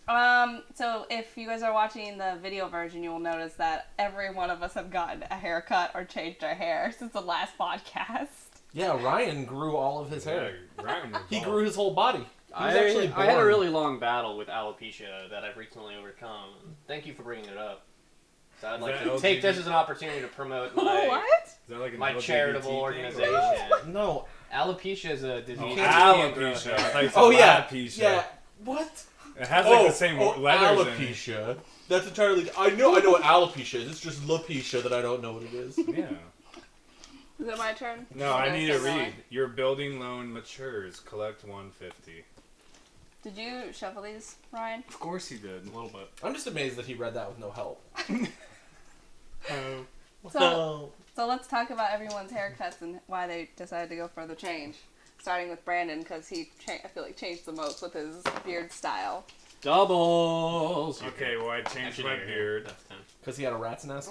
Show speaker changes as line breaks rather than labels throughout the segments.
So if you guys are watching the video version, you will notice that every one of us have gotten a haircut or changed our hair since the last podcast.
Yeah, Ryan grew all of his hair.
Yeah, Ryan
He grew his whole body.
I had a really long battle with alopecia that I've recently overcome. Thank you for bringing it up. So I'd like to take this as an opportunity to promote my charitable organization.
No.
Alopecia is a disease.
Alopecia.
Oh, yeah.
Alopecia.
Yeah. What?
It has the same letters
alopecia. That's entirely... I know what alopecia is. It's just alopecia that I don't know what it is.
Yeah.
Is it my turn?
No, I need to read. Your building loan matures. Collect 150.
Did you shuffle these, Ryan?
Of course he did. A little bit.
I'm just amazed that he read that with no help.
So let's talk about everyone's haircuts and why they decided to go for the change. Starting with Brandon, because he, I feel like, changed the most with his beard style.
Doubles!
Okay, well, I changed my beard.
Because he had a rat's nest?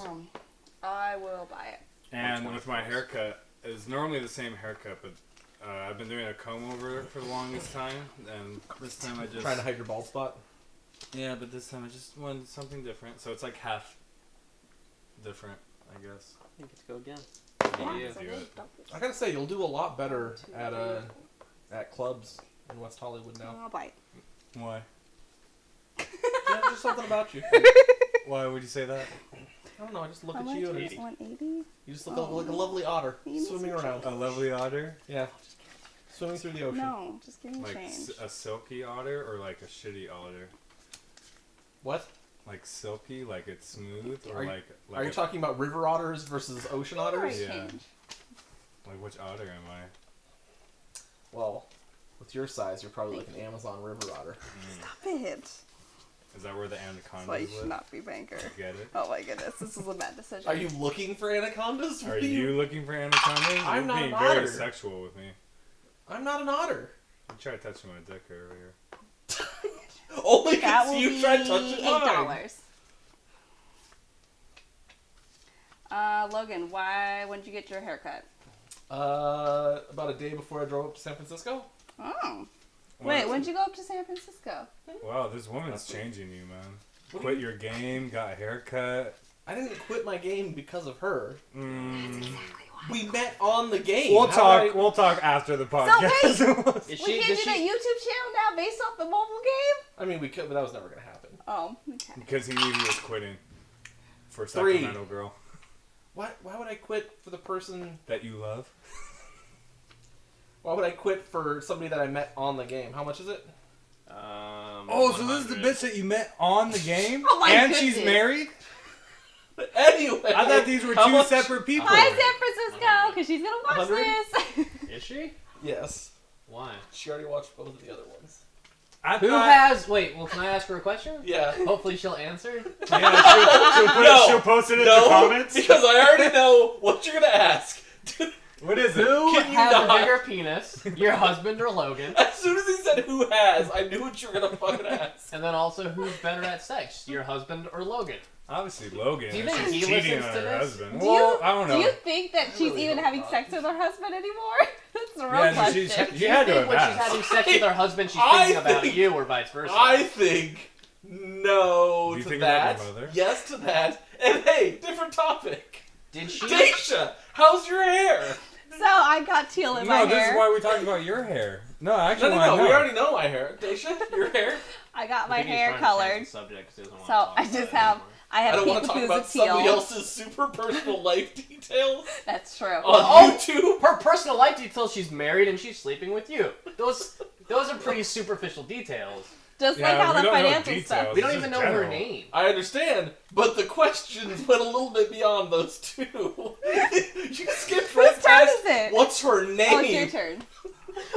I will buy it.
And with my haircut, it's normally the same haircut, but I've been doing a comb over for the longest time, and this time I just...
Trying to hide your bald spot?
Yeah, but this time I just wanted something different, so it's like half different, I guess.
You get to go again.
I gotta say, you'll do a lot better at clubs in West Hollywood now.
I'll buy it.
Why?
Yeah, just something about you.
Why would you say that?
I don't know, I just look at you and
180?
you just look like a lovely otter swimming around.
A lovely otter?
Yeah. Swimming through the ocean.
No, just give me
Like
change.
a silky otter or like a shitty otter?
What?
Like silky, like it's smooth, or
Are you talking about river otters versus ocean otters?
Yeah. Like which otter am I?
Well, with your size, you're probably like an Amazon river otter.
Stop it.
Is that where the anacondas
That's why you should
live?
not be banker.
Get it?
Oh my goodness, this is a bad decision.
Are you looking for anacondas?
Are you looking for anacondas?
I'm
You're
not
being
an
very
otter.
sexual with me.
I'm not an otter.
You tried touching my dick earlier.
Only
That
because
will
you
be
tried touching mine.
$8. Logan, when did you get your haircut?
About a day before I drove up to San Francisco.
Oh. Wait, when did you go up to San Francisco?
Wow, this woman's changing you, man. Quit your game, got a haircut.
I didn't quit my game because of her.
That's exactly why.
We met on the game.
We'll talk after the podcast.
So wait, we can't do that YouTube channel now based off the mobile game?
I mean, we could, but that was never going to happen.
Oh, okay.
Because he knew he was quitting for Sacramento Girl.
Why would I quit for the person
that you love?
Why would I quit for somebody that I met on the game? How much is it?
Oh, so this is the bitch that you met on the game?
Oh my
and
goodness.
she's married?
Anyway.
I thought these were two separate people.
Hi, San Francisco, because she's going to watch
100?
this.
Is she?
Yes.
Why?
She already watched both of the other ones.
Can I ask her a question?
Yeah.
Hopefully she'll answer.
Yeah, she'll post it in the comments.
Because I already know what you're going to ask.
What is it?
Who
Can you
has
not?
a bigger penis, your husband or Logan?
As soon as he said who has, I knew what you were going to fucking ask.
And then also, who's better at sex, your husband or Logan?
Obviously Logan.
Do you think
She's
he
cheating
listens
on
to
her
this?
husband.
Do
Well, I don't know.
Do you think that she's
really
even
hope
having
not.
sex with her husband anymore? That's the real question.
She had to have
when she's
asked.
having sex with her husband, she's
I
thinking about
think-
you or vice versa?
I think no
Do you
to
think
that.
about your mother?
Yes to that. And hey, different topic.
Did she?
Daisha, how's your hair?
So I got teal in my
No, this
hair.
is why we talking about your hair. No, actually,
No, we already know my hair. Daisha, your hair?
I got my
I think he's
hair
trying to change
colored.
the subject 'cause he doesn't wanna
So
talk
I
about
just
it
have
anymore.
I
I
have
don't want to talk
peekaboos
about
of teal.
somebody else's super personal life details
That's true.
on YouTube.
Her personal life details: she's married and she's sleeping with you. Those are pretty superficial details.
Just
Yeah,
like how
we
the
don't know
financial
details.
stuff.
We don't
This
even
is
know her
general.
name.
I understand, but the questions went a little bit beyond those two. You skipped right
Whose turn
past
is it?
what's her name.
Oh, it's your turn.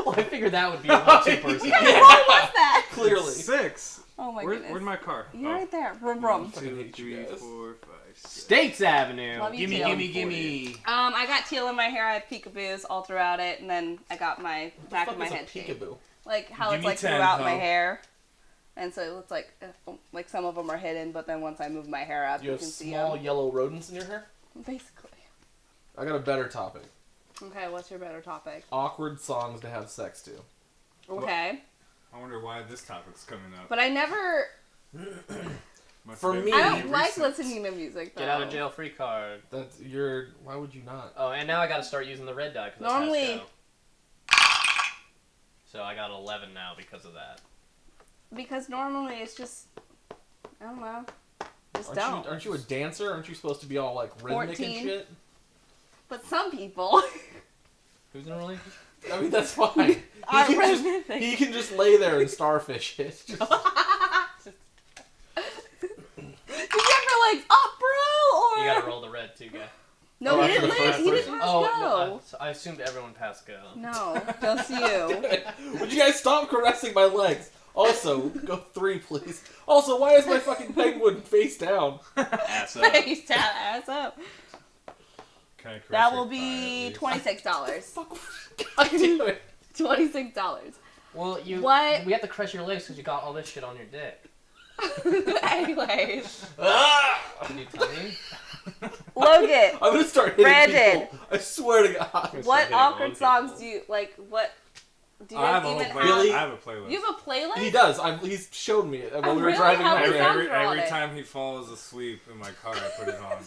Well, I figured that would be a little too personal.
What was that?
Clearly.
6.
Oh my
Where's
goodness.
my car?
You're right there. Vroom vroom.
2, 3,
guys.
4, 5, 6.
States Avenue.
Love you
Gimme,
too.
gimme.
I got teal in my hair. I have peekaboos all throughout it, and then I got my back
What
of my
the fuck
head
is a
shaved.
peekaboo?
Like how
Give
it's
me
like
10,
throughout my
ho.
hair, and so it looks like some of them are hidden, but then once I move my hair up,
You
you
have
can see
small
them.
yellow rodents in your hair?
Basically.
I got a better topic.
Okay, what's your better topic?
Awkward songs to have sex to.
Okay,
I wonder why this topic's coming up.
but I never
For me,
I don't like listening to music, though.
Get out of jail free card.
Why would you not?
Oh, and now I gotta start using the red die because
Normally...
So I got 11 now because of that.
Because normally it's just... I don't know. Just
Aren't you a dancer? Aren't you supposed to be all, like, rhythmic
14.
and shit?
But some people...
Who's normally?
I mean, that's fine. He can just lay there and starfish it.
Did you ever like up, bro? Or
You gotta roll the red too, guy.
no, he didn't. He didn't pass go.
No, I assumed everyone passed go.
No, just you.
Would you guys stop caressing my legs? Also, go 3, please. Also, why is my fucking penguin face down?
Ass up.
Face down, ass up. That will be $26.
God damn it.
$26.
Well,
What?
We have to crush your legs because you got all this shit on your dick.
Anyways.
Can you tell me?
Logan.
I'm gonna start hitting
Brandon.
people. I swear to God.
What awkward songs do you like? What do you guys even have?
Billy?
I have a playlist.
You have a playlist?
He does. He's showed me it when we were
really?
driving
How
home.
many songs are on
Every
it?
time he falls asleep in my car, I put it on.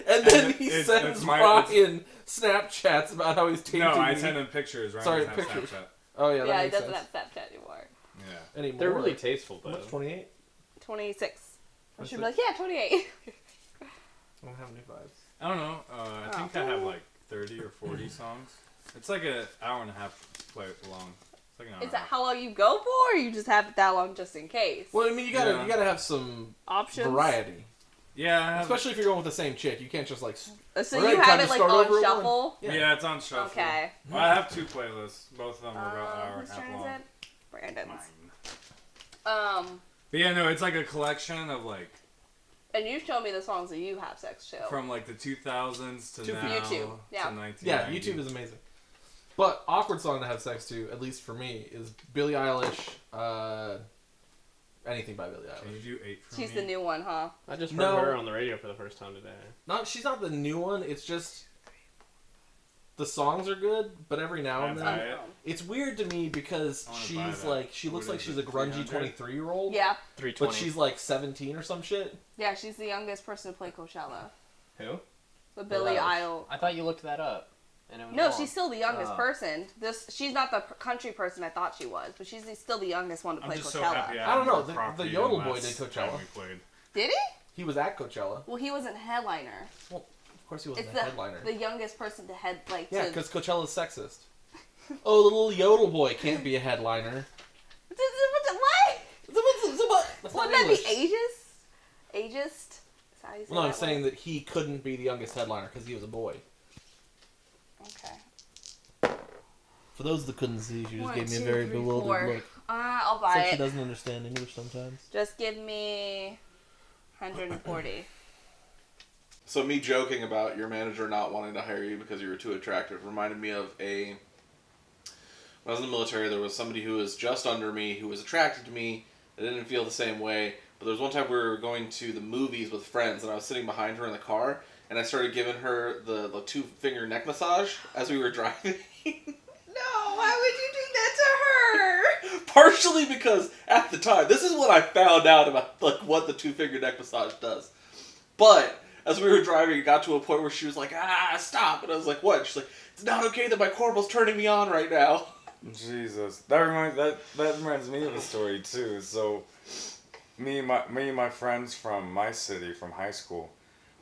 And then he sends Brian Snapchats about how he's tainting
No, I
me.
send him pictures. Right?
Sorry,
Snapchat.
pictures. Oh yeah, that
Yeah, he
makes
doesn't
sense.
have Snapchat anymore.
Yeah.
Anymore.
They're really tasteful, though.
What's 28?
26. I
What's
should
it?
be like, yeah, 28.
I don't have any vibes.
I don't know. I think I have like 30 or 40 songs. It's like an hour and a half play long. It's like an hour.
Is that how long you go for, or you just have it that long just in case?
Well, I mean, you gotta have some
Options?
variety.
Yeah.
Especially if you're going with the same chick, you can't just like.
So
Alright,
you
time
have
to
it like
start
on
over at
shuffle?
Yeah, it's on shuffle.
Okay.
Well, I have 2 playlists. Both of them are about an hour and
Whose
a half
turn
long.
is it? Brandon's.
Mine. But yeah, no, it's like a collection of like.
And you show me the songs that you have sex to.
From like the 2000s to now
YouTube. Yeah.
to 1990.
Yeah, YouTube is amazing. But awkward song to have sex to, at least for me, is Billie Eilish. Anything by Billie Eilish.
Can you do 8 for
She's
me?
the new one, huh?
I just heard
No.
her on the radio for the first time today.
She's not the new one. It's just the songs are good, but every now and
Buy
then
it.
it's weird to me because
I wanna buy
she's
that.
like she looks
What
like
is
she's
it,
a grungy
300?
23-year-old.
Yeah.
320.
But she's like 17 or some shit.
Yeah, she's the youngest person to play Coachella.
Who?
The Billie
Eilish.
Idol.
I thought you looked that up. And it was
No,
wrong.
she's still the youngest
Oh.
person. She's not the country person I thought she was, but she's still the youngest one to
I'm
play
just
Coachella.
so happy
I don't know,
more
the
property
Yodel
than
Boy
last
did
time
Coachella.
we played.
Did he?
He was at Coachella.
Well, he wasn't headliner.
Of course he wasn't
It's
a headliner.
the youngest person to head like.
Yeah,
to...
because Coachella's sexist. Oh, the little Yodel Boy can't be a headliner.
What?
That's
Wouldn't
not
that be
English.
ageist? Ageist? Is that how you say
Well, no, I'm
that
saying
word?
that he couldn't be the youngest headliner because he was a boy.
Okay.
For those that couldn't see, she just
1,
gave me a
2,
very
3,
bewildered
4.
look.
I'll
It's
buy
like she
it.
doesn't understand English sometimes.
Just give me 140.
So me joking about your manager not wanting to hire you because you were too attractive reminded me of when I was in the military, there was somebody who was just under me who was attracted to me. I didn't feel the same way. But there was one time we were going to the movies with friends and I was sitting behind her in the car and I started giving her the 2-finger neck massage as we were driving.
No, why would you do that to her?
Partially because at the time, this is what I found out about like what the 2-finger neck massage does. But as we were driving, it got to a point where she was like, stop. And I was like, what? She's like, it's not okay that my corporal's turning me on right now.
Jesus, that reminds me of a story too. So, me and my friends from my city, from high school,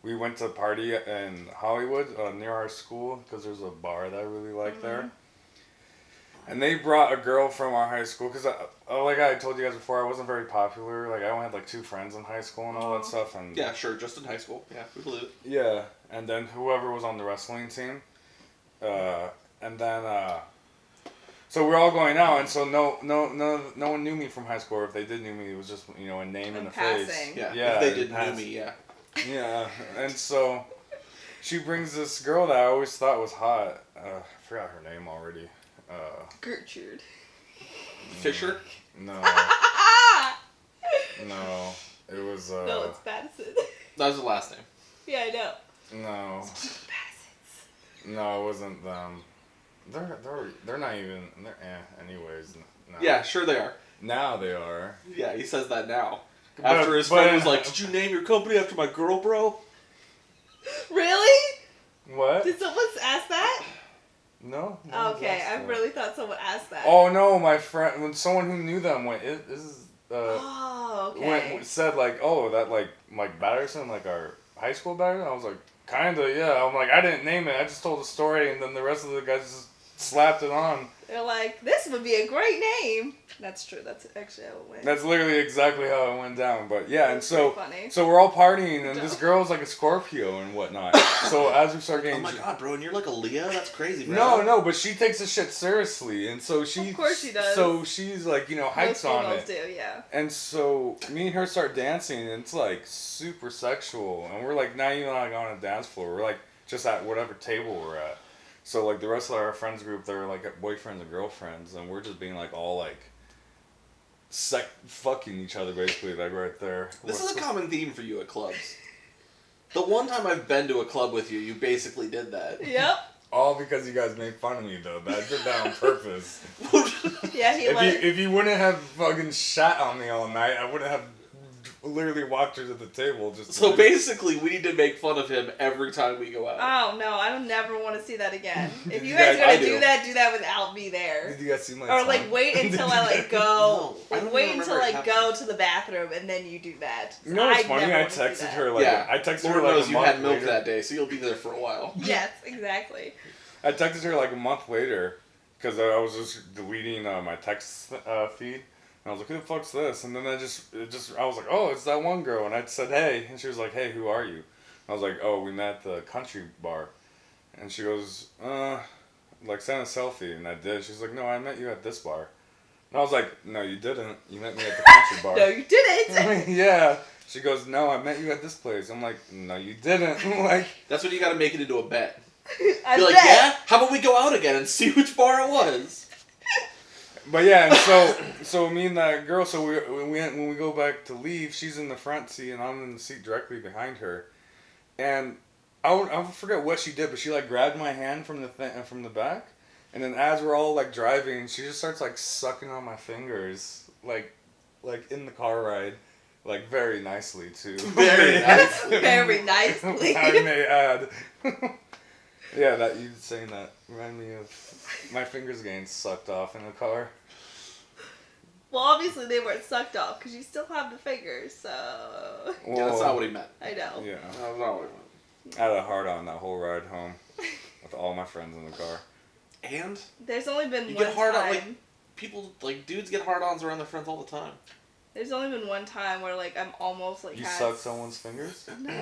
we went to a party in Hollywood near our school because there's a bar that I really like there. And they brought a girl from our high school because, like I told you guys before, I wasn't very popular. Like I only had like 2 friends in high school and all that stuff. And
Yeah, sure, just in high school. Yeah, we believe it.
yeah, and then whoever was on the wrestling team, and then so we're all going out, and so no one knew me from high school. Or if they did knew me, it was just a name and a face.
passing.
Yeah, if they didn't know
passing.
me, yeah.
Yeah, and so she brings this girl that I always thought was hot. I forgot her name already.
Gertrude.
Fisher?
No, no, it was.
No, it's Madison.
That was the last name.
Yeah, I know.
No, no, it wasn't them. They're not even. Anyways, no.
Yeah, sure they are.
Now they are.
Yeah, he says that now. After his friend was like, "Did you name your company after my girl, bro?"
Really?
What?
Did someone ask that?
No.
Okay, I really thought someone asked that.
Oh no, my friend, when someone who knew them went, this is
okay.
said like, oh, that like Mike Batterson, like our high school Batterson. I was like, kinda, yeah. I'm like, I didn't name it. I just told the story, and then the rest of the guys just slapped it on.
They're like, this would be a great name. That's true. That's actually how it went.
That's literally exactly how it went down. But yeah, and so
funny.
so we're all partying, and this girl's like a Scorpio and whatnot. So as we start getting,
oh my god, bro, and you're like a Leo? That's crazy, bro.
No, but she takes the shit seriously, and so she.
Of course she does.
So she's like, hypes on it.
Most females do, yeah.
And so me and her start dancing, and it's like super sexual, and we're like not even like on a dance floor. We're like just at whatever table we're at. So like the rest of our friends group, they're like boyfriends and girlfriends, and we're just being like all like fucking each other basically, like right there.
This is a common theme for you at clubs. The one time I've been to a club with you, you basically did that.
Yep.
All because you guys made fun of me though. I did that on purpose.
Yeah,
if you wouldn't have fucking shat on me all night, I wouldn't have literally walked her to the table just.
So basically, we need to make fun of him every time we go out.
Oh no, I don't never want to see that again. If you guys are gonna do that without me there.
Did you guys see my?
Or like wait until I like go.
No,
like wait until I go to the bathroom and then you do that.
You know what's funny? I texted her like I texted her like a month
you had milk
later.
that day, so you'll be there for a while.
Yes, exactly.
I texted her like a month later because I was just deleting my text feed. And I was like, who the fuck's this? And then I was like, oh, it's that one girl. And I said, hey. And she was like, hey, who are you? And I was like, oh, we met at the country bar. And she goes, like, send a selfie. And I did. She's like, no, I met you at this bar. And I was like, no, you didn't. You met me at the country bar.
No, you didn't.
Yeah. She goes, no, I met you at this place. I'm like, no, you didn't. Like,
that's when you gotta make it into a bet.
I
You're like, yeah? How about we go out again and see which bar it was?
But yeah, and so me and that girl, so when we go back to leave, she's in the front seat and I'm in the seat directly behind her, and I forget what she did, but she like grabbed my hand from the back, and then as we're all like driving, she just starts like sucking on my fingers, like in the car ride, like very nicely too.
Very nicely.
Very nicely.
I may add. Yeah, that you saying that reminded me of my fingers getting sucked off in the car.
Well, obviously they weren't sucked off because you still have the fingers, so.
Well, yeah, that's not what he meant.
I know.
Yeah.
That's not what he meant.
I had a hard on that whole ride home with all my friends in the car.
And?
There's only been
you
one
get hard
time.
on, like, people, like, dudes get hard-ons around their friends all the time.
There's only been one time where, like, I'm almost, like,
You sucked someone's fingers?
No.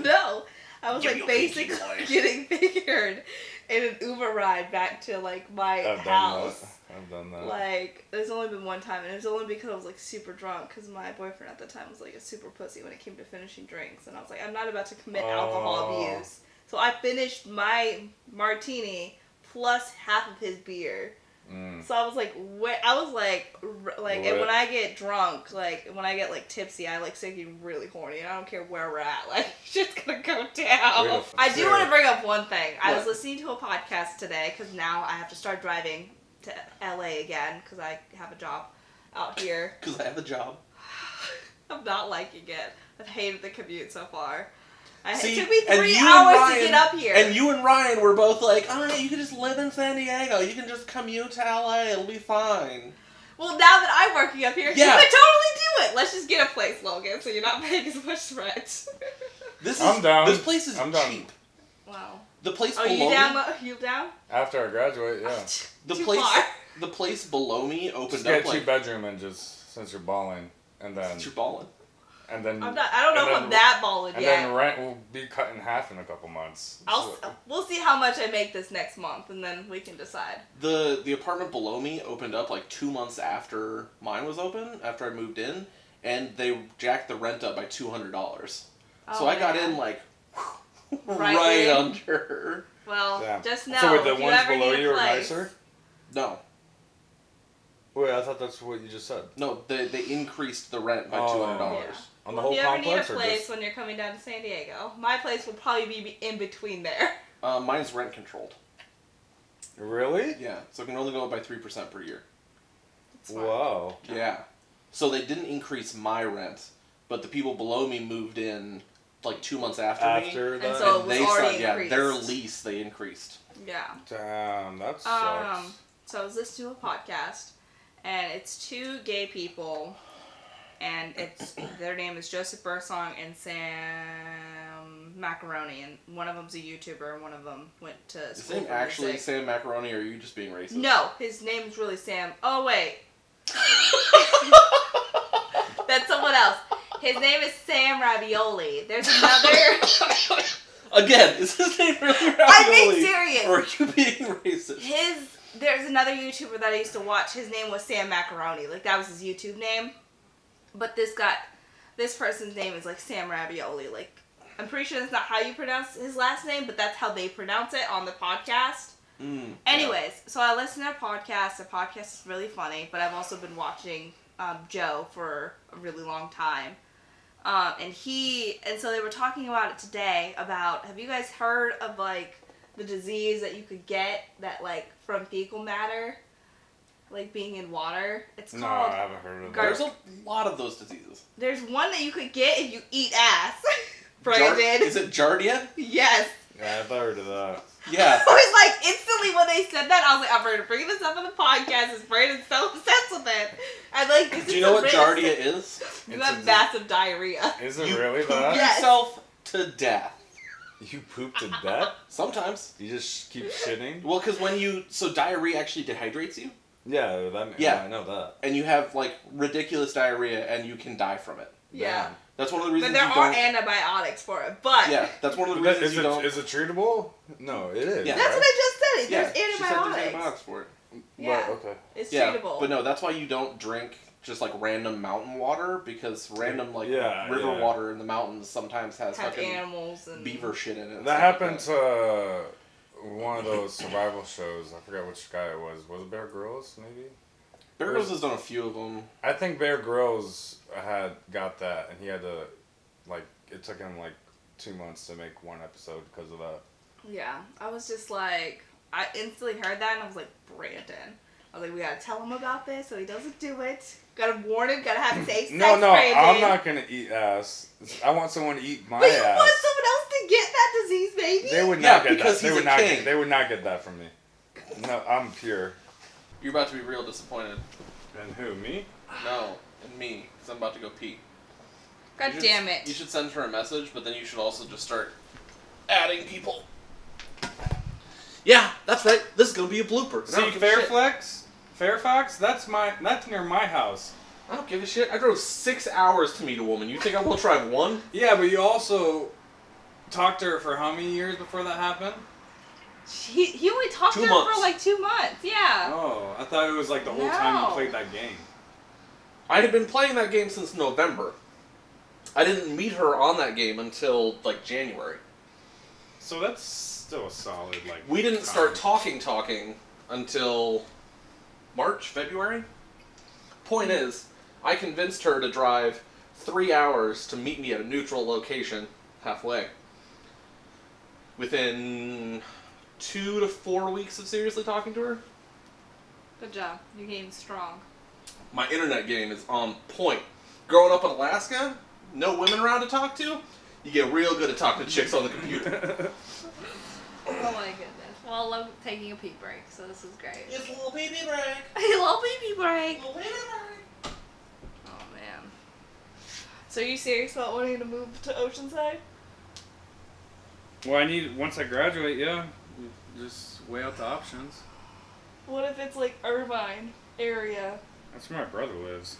No. I was, like, basically getting fingered in an Uber ride back to, like, my house.
I've done that.
Like, there's only been one time, and it was only because I was, like, super drunk, because my boyfriend at the time was, like, a super pussy when it came to finishing drinks, and I was like, I'm not about to commit alcohol abuse. So I finished my martini plus half of his beer. So I was like, and when I get drunk, like, when I get, like, tipsy, I, like, start getting really horny, and I don't care where we're at, like, it's just gonna go down. I do want to bring up one thing. I was listening to a podcast today, because now I have to start driving to LA again, because I have a job out here.
Because I have a job.
I'm not liking it. I've hated the commute so far.
See,
it took me 3 hours to get up here.
And you and Ryan were both like, you can just live in San Diego. You can just commute to LA. It'll be fine.
Well, now that I'm working up here, you could totally do it. Let's just get a place, Logan, so you're not paying as much rent.
I'm down.
This place is cheap.
Done.
Wow.
The place
below you down?
After I graduate, yeah.
The place below me opened
just
up
get a 2-bedroom and just, since you're balling, and then...
Since you're balling?
And then...
I don't know if I'm that balling yet.
And then rent will be cut in half in a couple months.
We'll see how much I make this next month, and then we can decide.
The apartment below me opened up like 2 months after mine was open, after I moved in, and they jacked the rent up by $200. So I got in like right under.
Well, just know.
So the ones below you are nicer?
No.
Wait, I thought that's what you just said.
No, they increased the rent by $200.
Yeah.
On the whole complex?
If you ever need a place when you're coming down to San Diego, my place will probably be in between there.
Mine's rent controlled.
Really?
Yeah, so it can only go up by 3% per year.
Wow.
Yeah. So they didn't increase my rent, but the people below me moved in like 2 months after me.
That.
And so it was already increased.
Their lease they increased.
Yeah.
Damn, that sucks.
So I was listening to a podcast, and it's two gay people, and their name is Joseph Bursong and Sam Macaroni, and one of them's a YouTuber, and one of them went to school.
Is his name actually Sam Macaroni, or are you just being racist?
No, his name's really Sam. Oh wait, that's someone else. His name is Sam Ravioli. There's another.
Again, is his name really Ravioli?
I'm being serious.
Or are you being racist?
There's another YouTuber that I used to watch. His name was Sam Macaroni. Like, that was his YouTube name. But this person's name is, like, Sam Ravioli. Like, I'm pretty sure that's not how you pronounce his last name, but that's how they pronounce it on the podcast. Anyways, so I listen to a podcast. The podcast is really funny, but I've also been watching Joe for a really long time. And so they were talking about it today about, have you guys heard of, like, the disease that you could get that, like, from fecal matter, like, being in water? It's called...
No, I haven't heard of that.
There's a lot of those diseases.
There's one that you could get if you eat ass. Brandon.
Is it Giardia?
Yes.
Yeah, I've heard of that.
Yeah.
I was like, instantly when they said that, I was like, I'm ready to bring this up on the podcast. Is Brandon's so obsessed with it? I'm like, this
Do you know what Giardia is?
You have massive diarrhea.
Is it
You
really
poop
that?
Yes.
yourself to death.
You poop to death?
Sometimes.
You just keep shitting?
Well, because so diarrhea actually dehydrates you.
Yeah, I know that.
And you have, like, ridiculous diarrhea, and you can die from it.
Yeah.
Damn.
That's one of the reasons
But there are antibiotics for it. But
Yeah, that's one of the reasons you don't...
Is it treatable? No, it is.
Yeah.
that's what I just said.
Yeah,
There's
she said
antibiotics.
there's antibiotics for it.
Yeah.
But, okay.
It's
Yeah,
treatable.
but no, that's why you don't drink just, like, random mountain water, because random, like, river water in the mountains sometimes has fucking
animals and
beaver shit in it.
That happened to one of those survival shows. I forgot which guy it was. Was it Bear Grylls, maybe?
Bear Grylls has done a few of them.
I think Bear Grylls had got that, and he had to, like, it took him, like, 2 months to make one episode because of that.
Yeah, I was just like, I instantly heard that and I was like, Brandon. I was like, we gotta tell him about this so he doesn't do it. Gotta warn him, gotta have safe sex,
No,
Brandon.
I'm not gonna eat ass. I want someone to eat my
But you
ass.
want someone else to get that disease, baby?
They would not get
because
that.
he's a king.
They would not get that from me. No, I'm pure.
You're about to be real disappointed.
And who, me?
No, and me, because I'm about to go pee.
God damn it.
You should send her a message, but then you should also just start adding people. Yeah, that's right. This is gonna be a blooper.
See, Fairfax? That's near my house.
I don't give a shit. I drove 6 hours to meet a woman. You think I won't drive one?
Yeah, but you also talked to her for how many years before that happened?
He only talked to her for like 2 months, yeah.
Oh, I thought it was like the whole time you played that game.
I had been playing that game since November. I didn't meet her on that game until, like, January.
So that's still a solid, like...
We didn't start talking until March, February. Point is, I convinced her to drive 3 hours to meet me at a neutral location, halfway. Within 2 to 4 weeks of seriously talking to her.
Good job. Your game's strong.
My internet game is on point. Growing up in Alaska, no women around to talk to, you get real good at talking to chicks on the computer.
Oh my goodness. Well, I love taking a pee break, so this is great.
It's a little pee-pee break.
A little pee break.
Little pee-pee break.
Oh man. So are you serious about wanting to move to Oceanside?
Well, once I graduate, yeah. Just weigh out the options.
What if it's like Irvine area?
That's where my brother lives.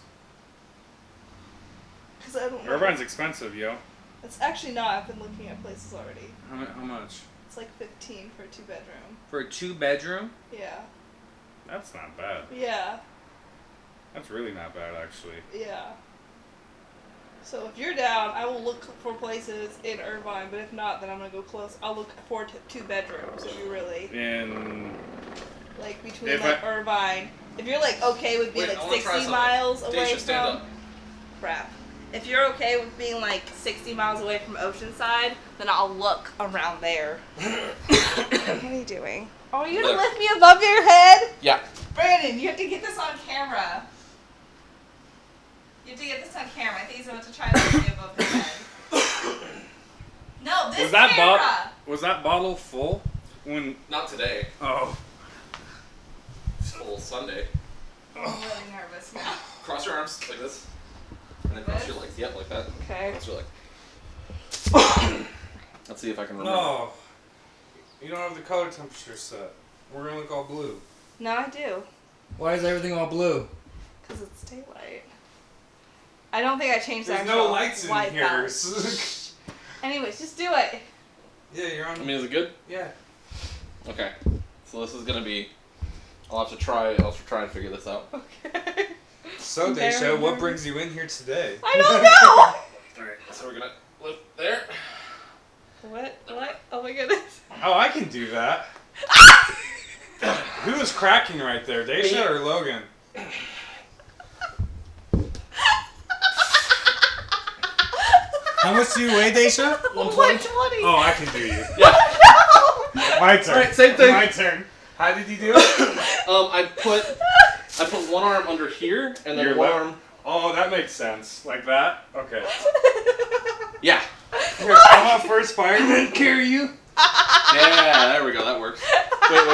Because I don't know.
Irvine's expensive, yo.
It's actually not. I've been looking at places already.
How much?
It's like 15 for a 2-bedroom.
For a 2-bedroom?
Yeah.
That's not bad.
Yeah.
That's really not bad, actually.
Yeah. So if you're down, I will look for places in Irvine, but if not, then I'm going to go close. I'll look for 2 bedrooms if you really...
And...
Like, between, Irvine... If you're, like, okay with being, 60 miles away from... Crap. If you're okay with being, 60 miles away from Oceanside, then I'll look around there. What are you doing? Oh, are you going to lift me above your head?
Yeah.
Brandon, you have to get this on camera. You have to get this on camera. I think he's about to try to get me above the head. No, this camera!
Was that bottle full?
Not today.
Oh.
It's full Sunday.
I'm really nervous now.
Cross your arms like this. And then cross your legs. Yep, like that.
Okay.
Cross your legs. Let's see if I can remember.
No. You don't have the color temperature set. We're gonna look all blue.
No, I do.
Why is everything all blue?
Because it's daylight. I don't think I changed the
There's
actual
no lights in
white
here.
balance. Anyways, just do it.
Yeah, you're on.
I mean, is it good?
Yeah.
Okay. So this is gonna be. I'll have to try and figure this out.
Okay.
So, Daisha, what brings you in here today?
I don't know!
Alright, so we're gonna lift there.
What? Oh my goodness.
Oh, I can do that. Who was cracking right there, Daisha or Logan?
How much do you weigh, Daisha?
120.
Oh, I can do you.
Yeah.
My turn.
Alright, same thing.
My turn. How did you do it?
I put one arm under here and then
Your
one
left-
arm.
Oh, that makes sense. Like that? Okay.
Yeah.
Here, I'm up first, fireman. Carry you.
Yeah, there we go. That works. Wait.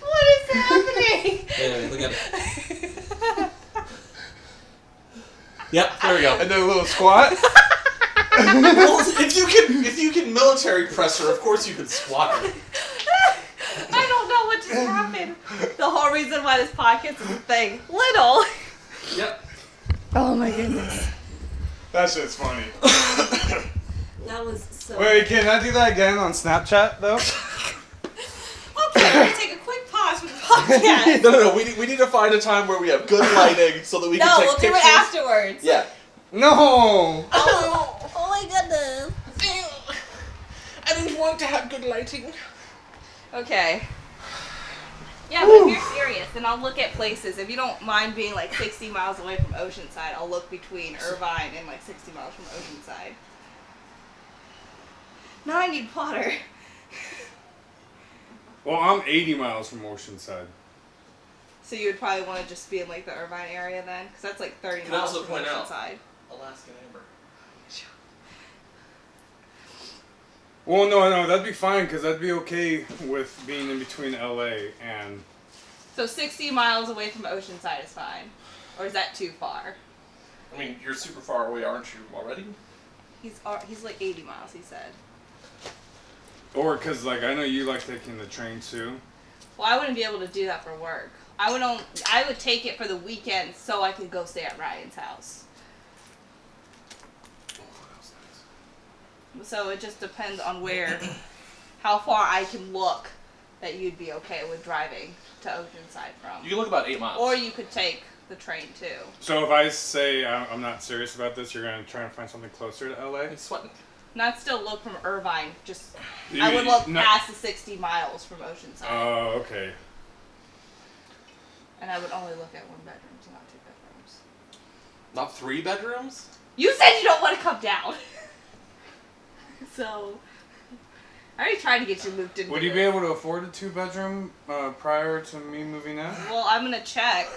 What is happening?
Yeah, look at it. Yep, there we go.
And then a little squat.
Well, if you can military press her, of course you can squat her.
I don't know what just happened. The whole reason why this podcast is a thing. Little.
Yep.
Oh my goodness.
That shit's funny.
That was so.
Wait, can I do that again on Snapchat though?
Okay, we're gonna take a quick pause for the podcast.
No. We need to find a time where we have good lighting so that we can take
we'll
pictures.
do it afterwards.
Yeah.
No.
Oh my goodness.
I didn't want to have good lighting.
Okay. Yeah, but if you're serious, then I'll look at places. If you don't mind being like 60 miles away from Oceanside, I'll look between Irvine and like 60 miles from Oceanside. Now I need water.
Well, I'm 80 miles from Oceanside.
So you would probably want to just be in like the Irvine area then? Because that's like 30
Can
miles
also
from
point out-
Oceanside.
Alaskan Amber.
Well, no, that'd be fine because that'd be okay with being in between LA and.
So 60 miles away from Oceanside is fine? Or is that too far?
I mean, you're super far away, aren't you, already?
He's like 80 miles, he said.
Or because, like, I know you like taking the train too.
Well, I wouldn't be able to do that for work. I would take it for the weekend so I could go stay at Ryan's house. So it just depends on how far I can look that you'd be okay with driving to Oceanside from.
You can look about 8 miles.
Or you could take the train too.
So if I say I'm not serious about this, you're gonna try and find something closer to LA?
I'm sweating.
Not still look from Irvine, just I would look past the 60 miles from Oceanside.
Oh, okay.
And I would only look at 1 bedroom, so not 2 bedrooms.
Not 3 bedrooms?
You said you don't want to come down. So, I already tried to get you moved in.
Would you be able to afford a 2-bedroom prior to me moving in?
Well, I'm gonna check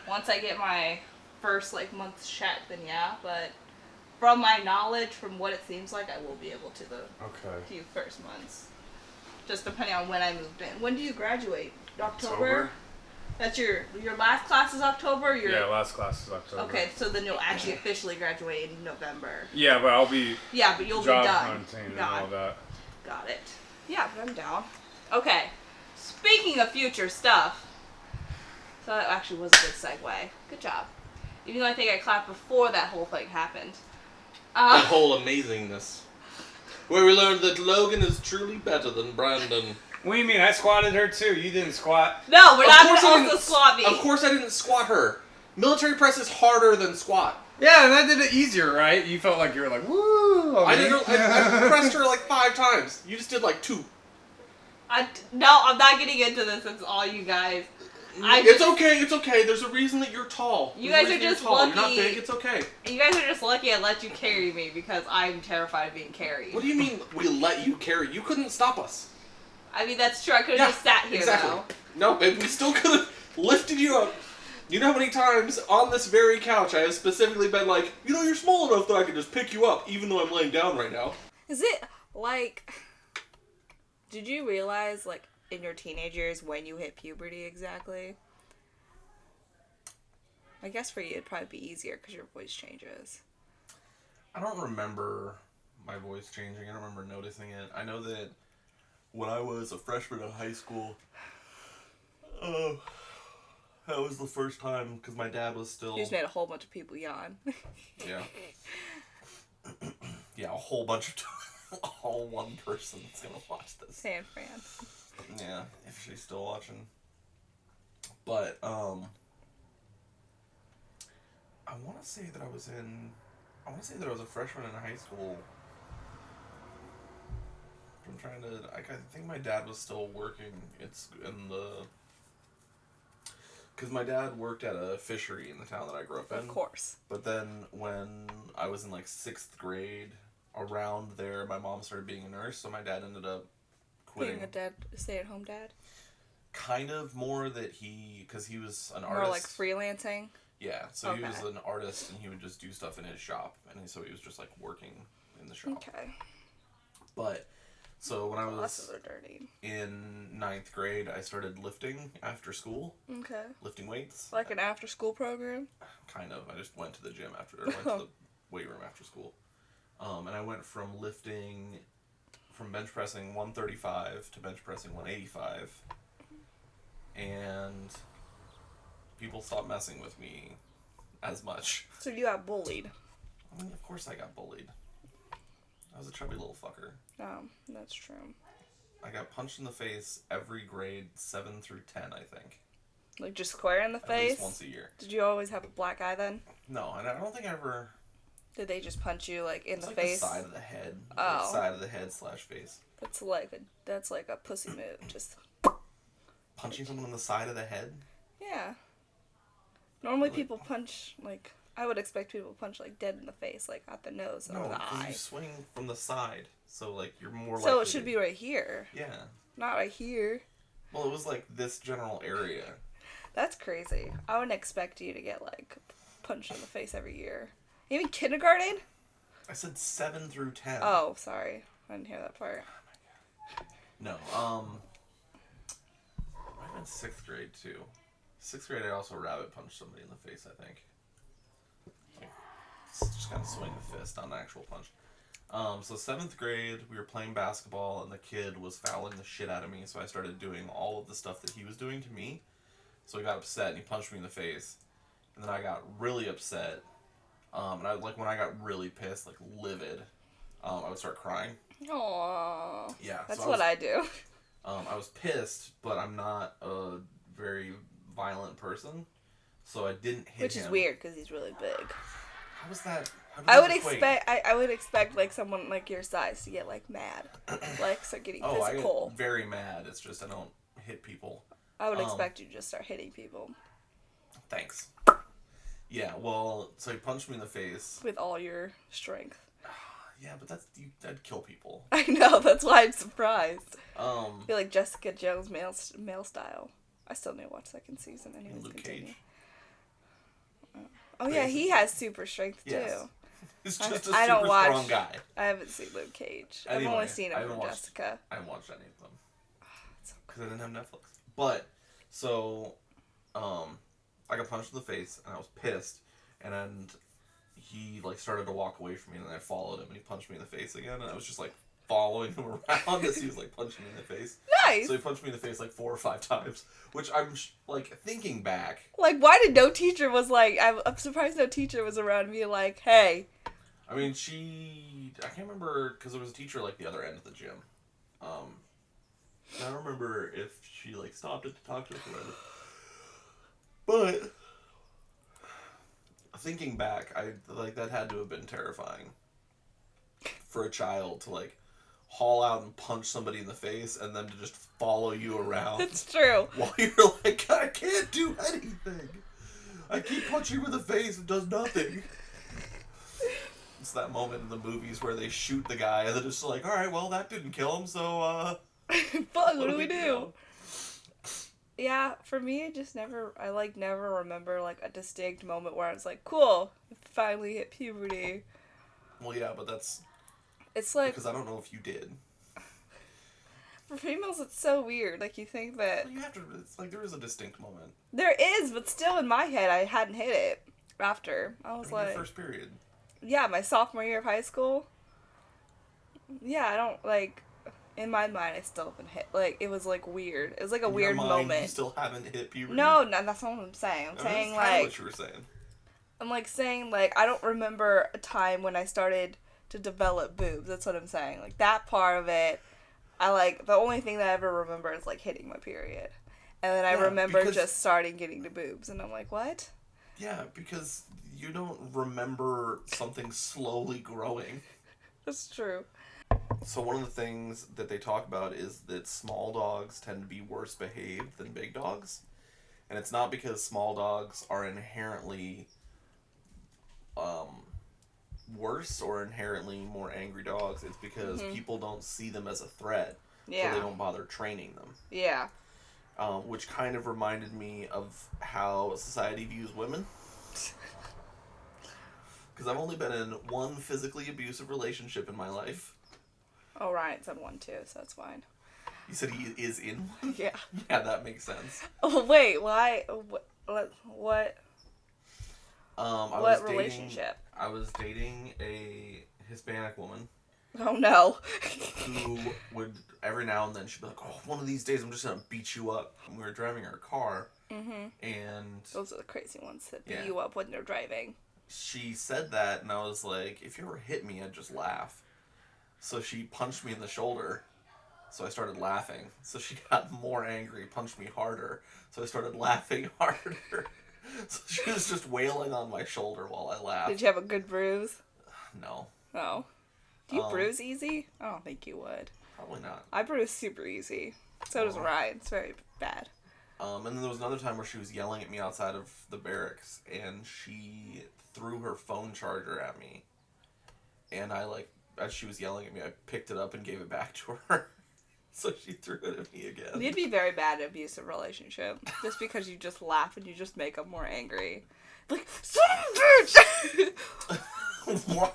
once I get my first month's check. Then yeah, but from my knowledge, from what it seems like, I will be able to the few first months. Just depending on when I moved in. When do you graduate? October? That's your last class is October?
Yeah, last class is October.
Okay, so then you'll actually officially graduate in November.
Yeah, but I'll be
but you'll be
job
done.
hunting and all that.
Got it. Yeah, but I'm down. Okay, speaking of future stuff, so that actually was a good segue. Good job. Even though I think I clapped before that whole thing happened.
That whole amazingness. Where we learned that Logan is truly better than Brandon.
What do you mean? I squatted her too. You didn't squat.
No, we're not going to also squat me.
Of course I didn't squat her. Military press is harder than squat.
Yeah, and I did it easier, right? You felt like you were like, woo!
I pressed her 5 times. You just did 2.
No, I'm not getting into this. It's all you guys.
It's okay. There's a reason that you're tall.
You guys are just lucky.
You're not big. It's okay.
You guys are just lucky I let you carry me because I'm terrified of being carried.
What do you mean we let you carry? You couldn't stop us.
I mean, that's true. I could have just sat here,
exactly.
though.
No, we still could have lifted you up. You know how many times on this very couch I have specifically been like, you know, you're small enough that I can just pick you up even though I'm laying down right now.
Is it, like... Did you realize, like, in your teenage years when you hit puberty exactly? I guess for you it'd probably be easier because your voice changes.
I don't remember my voice changing. I don't remember noticing it. I know that when I was a freshman in high school, that was the first time because my dad was still...
You just made a whole bunch of people yawn.
Yeah. Yeah, a whole bunch of... all one person's gonna watch this.
San Fran.
Yeah, if she's still watching. But, I want to say that I was a freshman in high school. I think my dad was still working. Because my dad worked at a fishery in the town that I grew up in.
Of course.
But then when I was in, like, 6th grade, around there, my mom started being a nurse, so my dad ended up quitting.
Being a stay-at-home dad?
Kind of more that because he was an artist.
More like freelancing?
Yeah, so he was an artist, and he would just do stuff in his shop, and so he was just, like, working in the shop.
Okay.
But, so when I was
Are dirty.
in 9th grade, I started lifting after school.
Okay.
Lifting weights.
Like an after-school program?
Kind of. I just went to the gym went to the weight room after school. And I went from bench pressing 135 to bench pressing 185. And people stopped messing with me as much.
So you got bullied?
I mean, of course I got bullied. I was a chubby little fucker.
Oh, that's true.
I got punched in the face every grade 7 through 10, I think.
Like just square in the face?
At least once a year.
Did you always have a black eye then?
No, and I don't think I ever...
Did they just punch you like in the
like
face?
The side of the head.
Oh.
Like side of the head / face.
That's like a pussy move. Just
punching someone on the side of the head?
Yeah. Normally people punch like I would expect people to punch like dead in the face, like at the nose or the eye.
You swing from the side, so like you're more.
So it should be right here.
Yeah.
Not right here.
Well, it was like this general area.
That's crazy. I wouldn't expect you to get like punched in the face every year. Even kindergarten?
I said 7 through 10.
Oh, sorry. I didn't hear that part.
Oh my god. No, I went 6th grade too. 6th grade, I also rabbit punched somebody in the face, I think. Like, just kind of swing the fist, not an actual punch. So 7th grade, we were playing basketball, and the kid was fouling the shit out of me, so I started doing all of the stuff that he was doing to me. So he got upset, and he punched me in the face. And then I got really upset. And when I got really pissed, like livid, I would start crying.
Aww.
Yeah.
That's what I do.
I was pissed, but I'm not a very violent person, so I didn't hit him.
Which is weird because he's really big.
How was that?
I would expect like someone like your size to get like mad, like start getting physical.
I get very mad. It's just I don't hit people.
I would expect you to just start hitting people.
Thanks. Yeah, well, so he punched me in the face.
With all your strength.
Yeah, but that'd kill people.
I know, that's why I'm surprised.
I
feel like Jessica Jones male style. I still need to watch 2nd season. Anyways,
Luke
continue.
Cage.
Oh yeah, he has super strength too.
Yes. He's just a
I
super
don't watch,
strong guy.
I haven't seen Luke Cage.
Anyway,
I've only seen him from Jessica.
I haven't watched any of them. Because I didn't have Netflix. But, so, I got punched in the face, and I was pissed, and he, like, started to walk away from me, and then I followed him, and he punched me in the face again, and I was just, like, following him around as he was, like, punching me in the face.
Nice!
So he punched me in the face, like, 4 or 5 times, which I'm, like, thinking back.
Like, why did no teacher was like, I'm surprised no teacher was around me like, hey.
I mean, I can't remember, because there was a teacher, like, the other end of the gym. I don't remember if she, like, stopped it to talk to us or whatever. But, thinking back, that had to have been terrifying. For a child to, like, haul out and punch somebody in the face and then to just follow you around.
It's true.
While you're like, I can't do anything. I keep punching you in the face, it does nothing. It's that moment in the movies where they shoot the guy and they're just like, alright, well, that didn't kill him, so,
Fuck, what do we do? Yeah, for me, it just never, I, like, never remember, like, a distinct moment where I was like, cool, finally hit puberty.
Well, yeah, but that's...
It's like...
Because I don't know if you did.
For females, it's so weird. Like, you think that...
Well, you have to... It's like, there is a distinct moment.
There is, but still in my head, I hadn't hit it after. I was like...
Your first period.
Yeah, my sophomore year of high school. Yeah, I don't, like... In my mind, I still haven't hit. Like, it was, like, weird. It was, like, a weird moment.
You still haven't hit puberty?
No, that's not what I'm saying. I'm saying,
that's
like...
what you were saying.
I'm, like, saying, like, I don't remember a time when I started to develop boobs. That's what I'm saying. Like, that part of it, I, like... The only thing that I ever remember is, like, hitting my period. And then I remember just starting getting to boobs. And I'm like, what?
Yeah, because you don't remember something slowly growing.
That's true.
So one of the things that they talk about is that small dogs tend to be worse behaved than big dogs. And it's not because small dogs are inherently worse or inherently more angry dogs. It's because people don't see them as a threat.
Yeah.
So they don't bother training them.
Yeah.
Which kind of reminded me of how society views women. Because I've only been in one physically abusive relationship in my life.
Oh, Ryan said one too, so that's fine.
You said he is in one?
Yeah.
Yeah, that makes sense.
Oh, wait, why? What?
What
relationship?
I was dating a Hispanic woman.
Oh, no.
Who would, every now and then, she'd be like, oh, one of these days I'm just going to beat you up. And we were driving our car. And...
Those are the crazy ones that beat you up when they're driving.
She said that, and I was like, if you ever hit me, I'd just laugh. So she punched me in the shoulder. So I started laughing. So she got more angry, punched me harder. So I started laughing harder. So she was just wailing on my shoulder while I laughed.
Did you have a good bruise?
No.
Oh. Do you bruise easy? I don't think you would.
Probably not.
I bruise super easy. So does Ryan. It's very bad.
And then there was another time where she was yelling at me outside of the barracks, and she threw her phone charger at me. And I, like, as she was yelling at me, I picked it up and gave it back to her. So she threw it at me again.
You'd be very bad in an abusive relationship. Just because you just laugh and you just make them more angry. Like, son of a bitch!
Why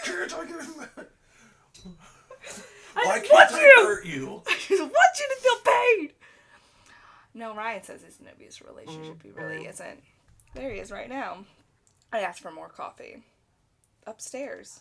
can't I get mad?
Why
can't I hurt you?
I just want you to feel pain! No, Ryan says it's an abusive relationship. He really isn't. There he is right now. I asked for more coffee. Upstairs.